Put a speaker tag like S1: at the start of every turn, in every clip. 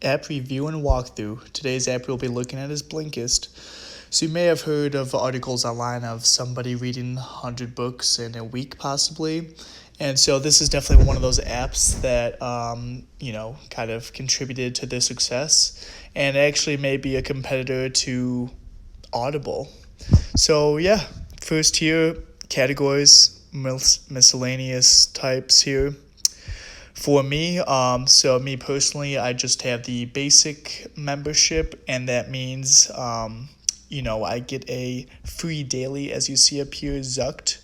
S1: App review and walkthrough. Today's app we'll be looking at is Blinkist. So you may have heard of articles online of somebody reading 100 books in a week possibly. And so this is definitely one of those apps that, kind of contributed to their success and actually may be a competitor to Audible. So yeah, first here, categories, miscellaneous types here. For me, so me personally, I just have the basic membership, and that means, I get a free daily, as you see up here, Zucked.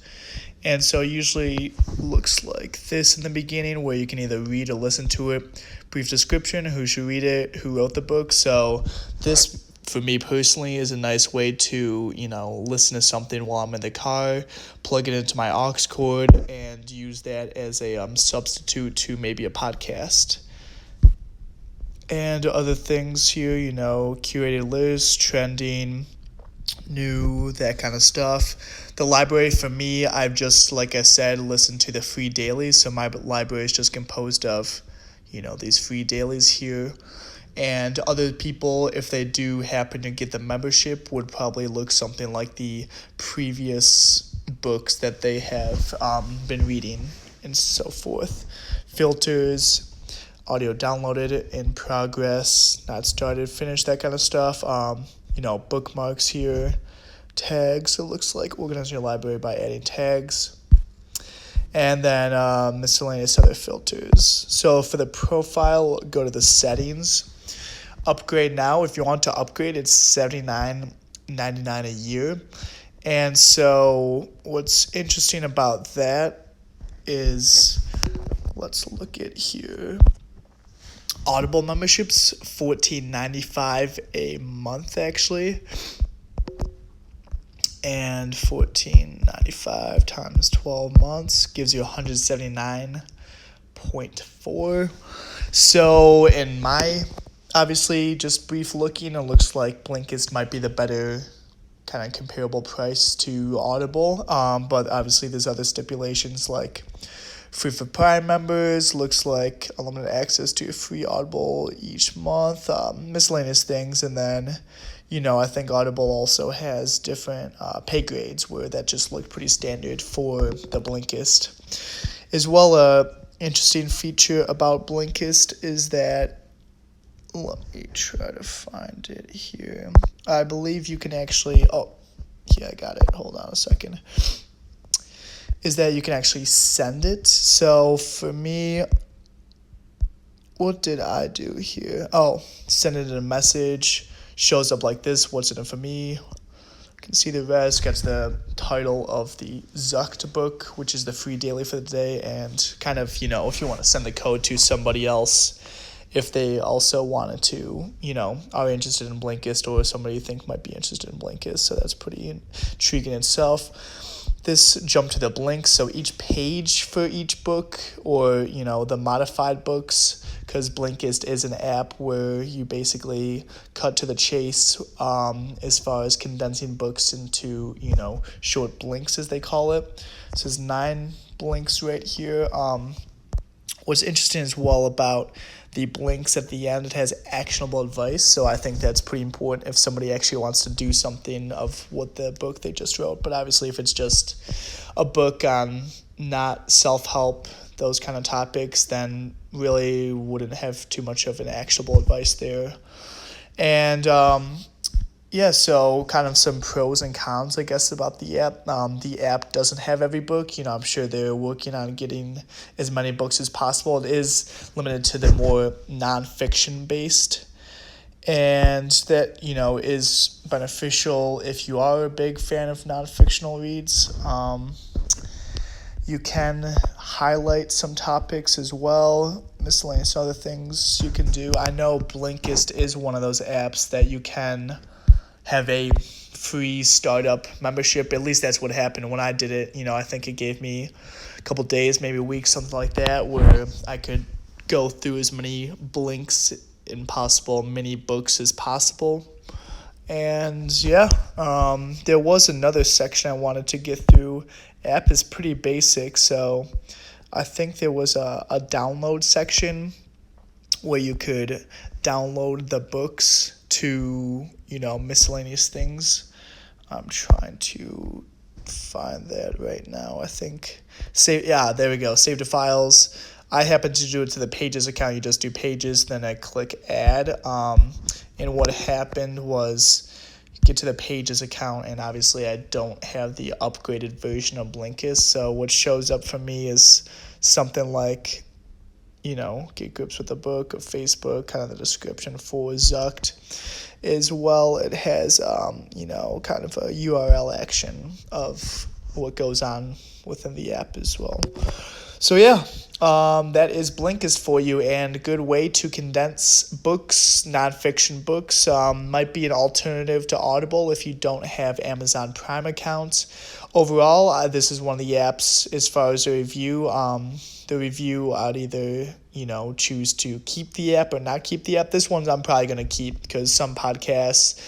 S1: And so it usually looks like this in the beginning, where you can either read or listen to it. Brief description, who should read it, who wrote the book. So this, for me personally, is a nice way to, listen to something while I'm in the car, plug it into my aux cord, and use that as a substitute to maybe a podcast. And other things here, curated lists, trending, new, that kind of stuff. The library for me, I've just, like I said, listened to the free dailies. So my library is just composed of, these free dailies here. And other people, if they do happen to get the membership, would probably look something like the previous books that they have been reading and so forth. Filters, audio downloaded, in progress, not started, finished, that kind of stuff. Bookmarks here, tags. It looks like organize your library by adding tags. And then miscellaneous other filters. So for the profile, go to the settings. Upgrade now. If you want to upgrade, it's $79.99 a year. And so what's interesting about that is, let's look at here. Audible memberships, $14.95 a month actually. And $14.95 times 12 months gives you $179.4. So in my, obviously, just brief looking, it looks like Blinkist might be the better kind of comparable price to Audible. But obviously there's other stipulations like free for Prime members, looks like unlimited access to free Audible each month, miscellaneous things, and then I think Audible also has different pay grades where that just looked pretty standard for the Blinkist. As well, a interesting feature about Blinkist is that, let me try to find it here. I believe you can actually, I got it. Hold on a second. Is that you can actually send it. So for me, what did I do here? Send it in a message. Shows up like this. What's in it for me? You can see the rest. Gets the title of the Zucked book, which is the free daily for the day, and kind of, if you want to send the code to somebody else, if they also wanted to, are interested in Blinkist, or somebody you think might be interested in Blinkist. So that's pretty intriguing itself. This jump to the blinks, so each page for each book, or the modified books, because Blinkist is an app where you basically cut to the chase as far as condensing books into short blinks, as they call it. So there's 9 blinks right here. What's interesting as well about the blinks at the end, it has actionable advice, so I think that's pretty important if somebody actually wants to do something of what the book they just wrote. But obviously if it's just a book on not self-help, those kind of topics, then really wouldn't have too much of an actionable advice there. And so kind of some pros and cons, I guess, about the app. The app doesn't have every book. I'm sure they're working on getting as many books as possible. It is limited to the more nonfiction based. And that, is beneficial if you are a big fan of nonfictional reads. You can highlight some topics as well, miscellaneous other things you can do. I know Blinkist is one of those apps that you can have a free startup membership. At least that's what happened when I did it. I think it gave me a couple days, maybe a week, something like that, where I could go through as many blinks and possible mini books as possible. And there was another section I wanted to get through. App is pretty basic, so I think there was a download section where you could download the books to, miscellaneous things. I'm trying to find that right now. I think there we go. Save to files. I happen to do it to the Pages account. You just do Pages, then I click Add. And what happened was get to the Pages account, and obviously I don't have the upgraded version of Blinkist. So what shows up for me is something like, get grips with the book, of Facebook, kind of the description for Zucked. As well, it has, kind of a URL action of what goes on within the app as well. So yeah, that is Blinkist for you, and a good way to condense books, nonfiction books. Might be an alternative to Audible if you don't have Amazon Prime accounts. Overall, this is one of the apps as far as the review. I'd either, choose to keep the app or not keep the app. This one's I'm probably going to keep because some podcasts,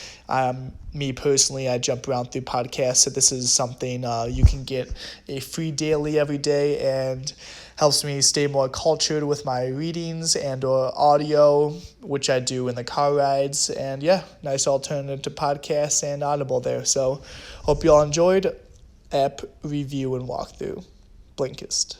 S1: me personally, I jump around through podcasts. So this is something you can get a free daily every day and helps me stay more cultured with my readings and or audio, which I do in the car rides. And yeah, nice alternative to podcasts and Audible there. So hope you all enjoyed app review and walkthrough. Blinkist.